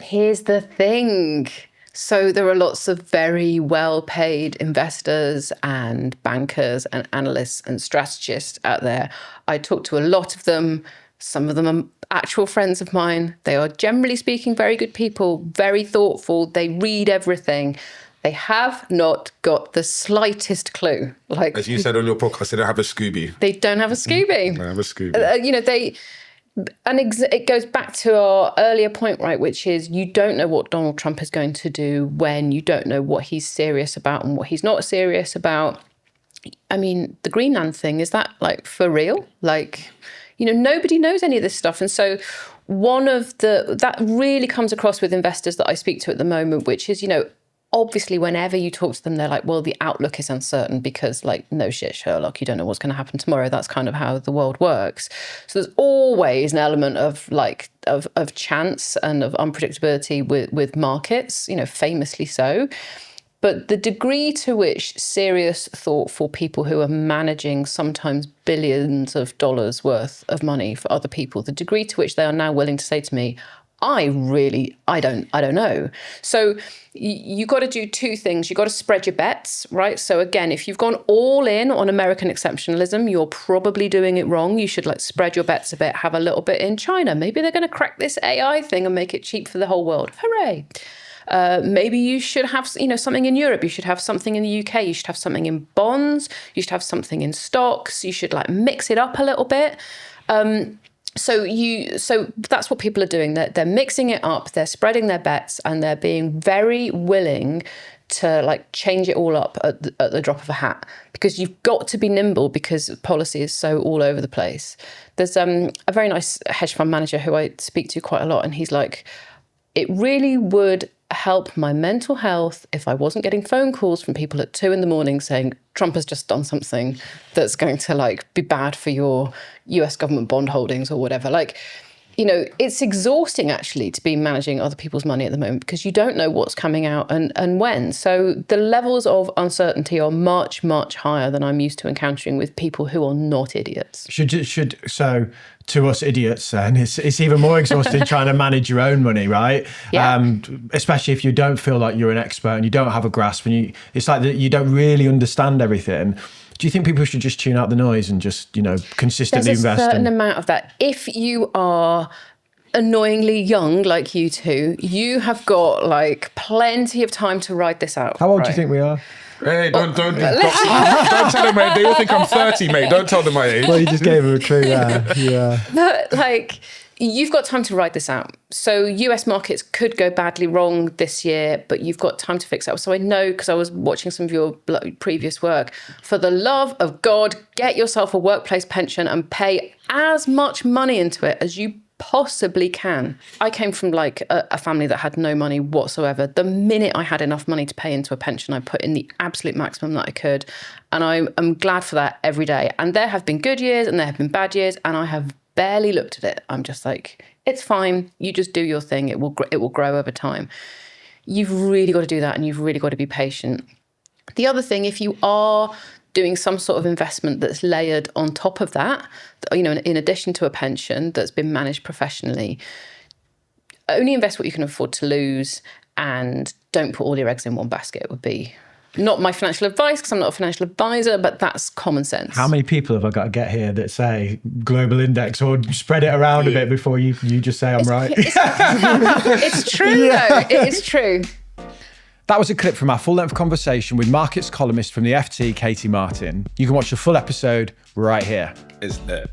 Here's the thing. So there are lots of very well-paid investors and bankers and analysts and strategists out there. I talk to a lot of them. Some of them are actual friends of mine. They are, generally speaking, very good people, very thoughtful. They read everything. They have not got the slightest clue. Like, as you said on your podcast, they don't have a Scooby. They don't have a Scooby. They don't have a Scooby. It goes back to our earlier point, right, which is you don't know what Donald Trump is going to do when you don't know what he's serious about and what he's not serious about. I mean, the Greenland thing, is that like for real? Like, nobody knows any of this stuff. And so that really comes across with investors that I speak to at the moment, which is, obviously, whenever you talk to them, they're like, well, the outlook is uncertain because, like, no shit, Sherlock, you don't know what's going to happen tomorrow. That's kind of how the world works. So there's always an element of of chance and of unpredictability with markets, famously so. But the degree to which serious, thoughtful people who are managing sometimes billions of dollars worth of money for other people, the degree to which they are now willing to say to me, I don't know. So you got to do two things. You got to spread your bets, right? So again, if you've gone all in on American exceptionalism, you're probably doing it wrong. You should spread your bets a bit, have a little bit in China. Maybe they're going to crack this AI thing and make it cheap for the whole world. Hooray. Maybe you should have, something in Europe. You should have something in the UK. You should have something in bonds. You should have something in stocks. You should mix it up a little bit. So that's what people are doing. They're mixing it up, they're spreading their bets, and they're being very willing to change it all up at the drop of a hat, because you've got to be nimble because policy is so all over the place. There's a very nice hedge fund manager who I speak to quite a lot, and he's like, it really would help my mental health if I wasn't getting phone calls from people at 2 a.m. saying Trump has just done something that's going to be bad for your US government bond holdings or whatever. It's exhausting actually to be managing other people's money at the moment because you don't know what's coming out and when. So the levels of uncertainty are much, much higher than I'm used to encountering with people who are not idiots. So to us idiots then, it's even more exhausting trying to manage your own money, right? Yeah. Especially if you don't feel like you're an expert and you don't have a grasp and it's like that you don't really understand everything. Do you think people should just tune out the noise and just, consistently invest? There's a certain amount of that. If you are annoyingly young like you two, you have got plenty of time to ride this out. How old do you think we are? Hey, don't tell them, mate. They all think I'm 30, mate. Don't tell them my age. Well, you just gave them a clue there. Yeah. But you've got time to ride this out. So US markets could go badly wrong this year, but you've got time to fix it. So I know, because I was watching some of your previous work, for the love of God, get yourself a workplace pension and pay as much money into it as you possibly can. I came from a family that had no money whatsoever. The minute I had enough money to pay into a pension, I put in the absolute maximum that I could. And I'm glad for that every day. And there have been good years and there have been bad years, and I have barely looked at it. I'm just it's fine. You just do your thing. It will grow over time. You've really got to do that, and you've really got to be patient. The other thing, if you are doing some sort of investment that's layered on top of that, in addition to a pension that's been managed professionally, only invest what you can afford to lose, and don't put all your eggs in one basket would be not my financial advice, because I'm not a financial advisor, but that's common sense. How many people have I got to get here that say global index, or spread it around a bit before you just say I'm right? It's true, though. It is true. That was a clip from our full-length conversation with markets columnist from the FT, Katie Martin. You can watch the full episode right here. It's lit.